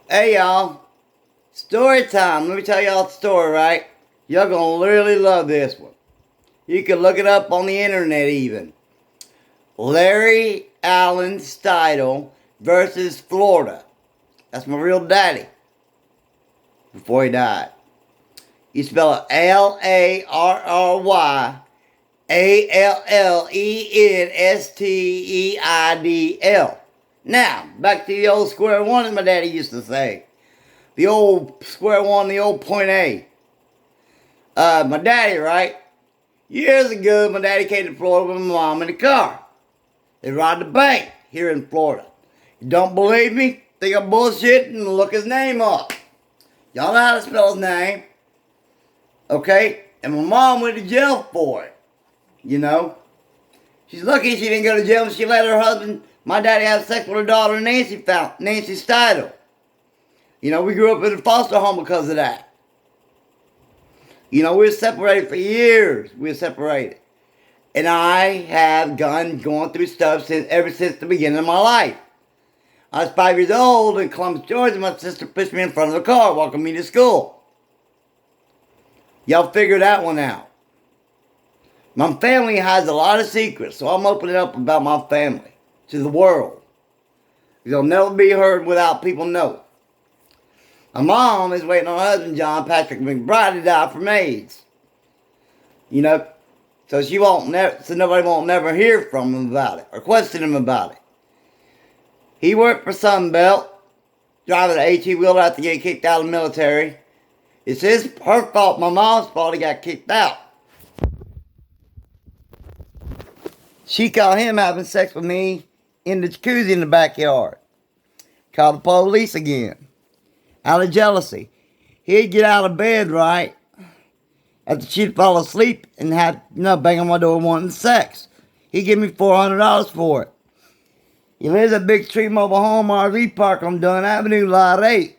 Hey y'all, story time. Let me tell y'all a story, right? Y'all gonna really love this one. You can look it up on the internet even. Larry Allen Steidl versus Florida. That's my real daddy. Before he died. You spell it Larryrallensteidl. Now, back to the old square one, as my daddy used to say. The old square one, the old point A. My daddy, right? Years ago, my daddy came to Florida with my mom in the car. They robbed a bank here in Florida. You don't believe me? Think I'm bullshitting and look his name up. Y'all know how to spell his name. Okay? And my mom went to jail for it. You know? She's lucky she didn't go to jail and she let her husband, my daddy, have sex with her daughter Nancy Steidl. You know, we grew up in a foster home because of that. You know, we were separated for years. We were separated. And I have going through stuff ever since the beginning of my life. I was 5 years old in Columbus, Georgia. My sister pushed me in front of the car, walking me to school. Y'all figure that one out. My family has a lot of secrets, so I'm opening up about my family to the world. It'll never be heard without people know. My mom is waiting on her husband, John Patrick McBride, to die from AIDS. You know, so nobody won't never hear from him about it or question him about it. He worked for Sunbelt, driving an AT wheeler after getting kicked out of the military. It's her fault, my mom's fault, he got kicked out. She caught him having sex with me in the jacuzzi in the backyard. Called the police again. Out of jealousy. He'd get out of bed, right? After she'd fall asleep and had, bang on my door wanting sex. He'd give me $400 for it. He lives at Big Tree Mobile Home RV Park on Dunn Avenue, Lot 8.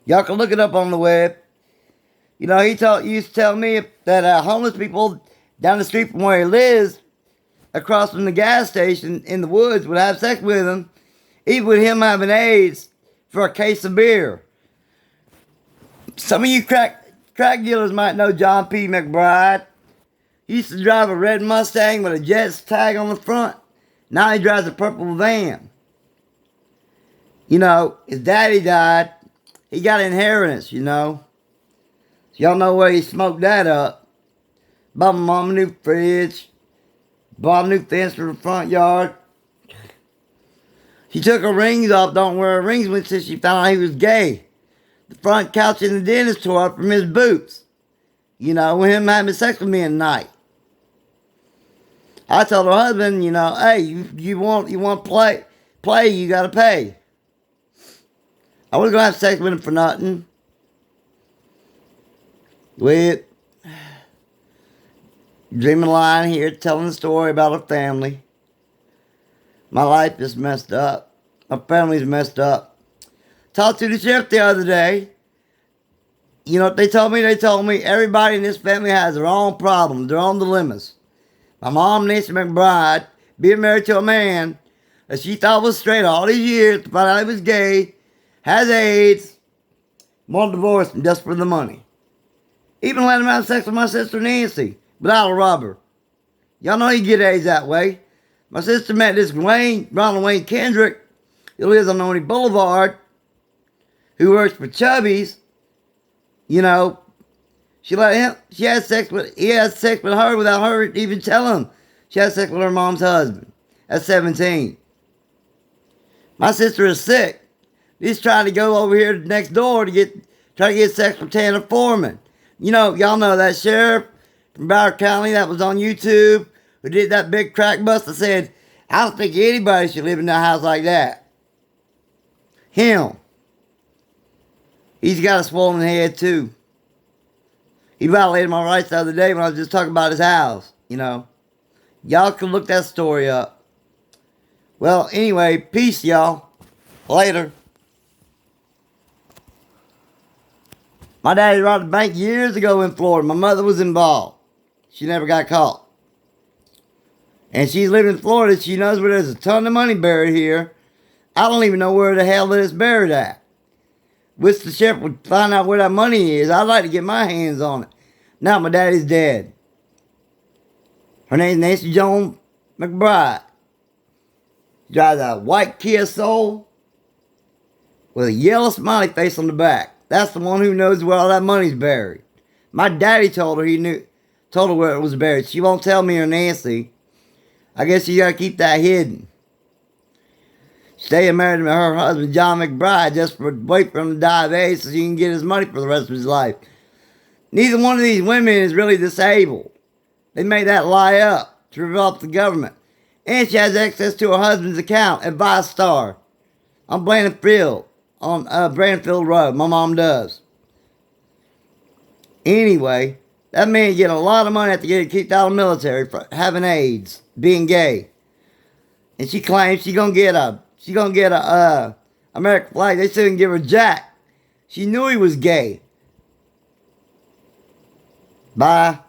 Y'all can look it up on the web. You know, he used to tell me that homeless people down the street from where he lives, across from the gas station in the woods, would have sex with him, even with him having AIDS, for a case of beer. Some of you crack dealers might know John P. McBride. He used to drive a red Mustang with a Jets tag on the front. Now he drives a purple van. You know, his daddy died. He got inheritance, you know. So y'all know where he smoked that up. Bought my mom a new fridge. Bought a new fence for the front yard. She took her rings off, don't wear her rings until she found out he was gay. The front couch in the dentist tore up from his boots. You know, with him having sex with me at night. I told her husband, hey, you want play, you gotta pay. I wasn't gonna have sex with him for nothing. With dreaming line here, telling the story about a family. My life is messed up. My family's messed up. Talked to the sheriff the other day. You know what they told me? They told me everybody in this family has their own problems, their own dilemmas. My mom, Nancy McBride, being married to a man that she thought was straight all these years, to find out he was gay, has AIDS, won't divorce him just for the money. Even let him have sex with my sister Nancy without a rubber. Y'all know you get AIDS that way. My sister met this Ronald Wayne Kendrick, who lives on Only Boulevard, who works for Chubby's. You know, he had sex with her without her even telling him. She had sex with her mom's husband at 17. My sister is sick. He's trying to go over here next door to try to get sex with Tanner Foreman. You know, y'all know that sheriff from Broward County that was on YouTube, who did that big crack bust that said, I don't think anybody should live in a house like that. Him. He's got a swollen head too. He violated my rights the other day when I was just talking about his house, you know. Y'all can look that story up. Well, anyway, peace, y'all. Later. My daddy robbed a bank years ago in Florida. My mother was involved. She never got caught. And she's living in Florida. She knows where there's a ton of money buried here. I don't even know where the hell it is buried at. Wish the sheriff would find out where that money is. I'd like to get my hands on it. Now my daddy's dead. Her name's Nancy Joan McBride. She drives a white Kia Soul with a yellow smiley face on the back. That's the one who knows where all that money's buried. My daddy told her where it was buried. She won't tell me or Nancy. I guess you gotta keep that hidden. Staying married to her husband, John McBride, just for wait for him to die of AIDS so she can get his money for the rest of his life. Neither one of these women is really disabled. They made that lie up to revolt the government. And she has access to her husband's account at ViStar on Brandonfield Road. My mom does. Anyway, that man get a lot of money after getting kicked out of the military for having AIDS, being gay. And she claims she's gonna get a American flag. They still didn't give her jack. She knew he was gay. Bye.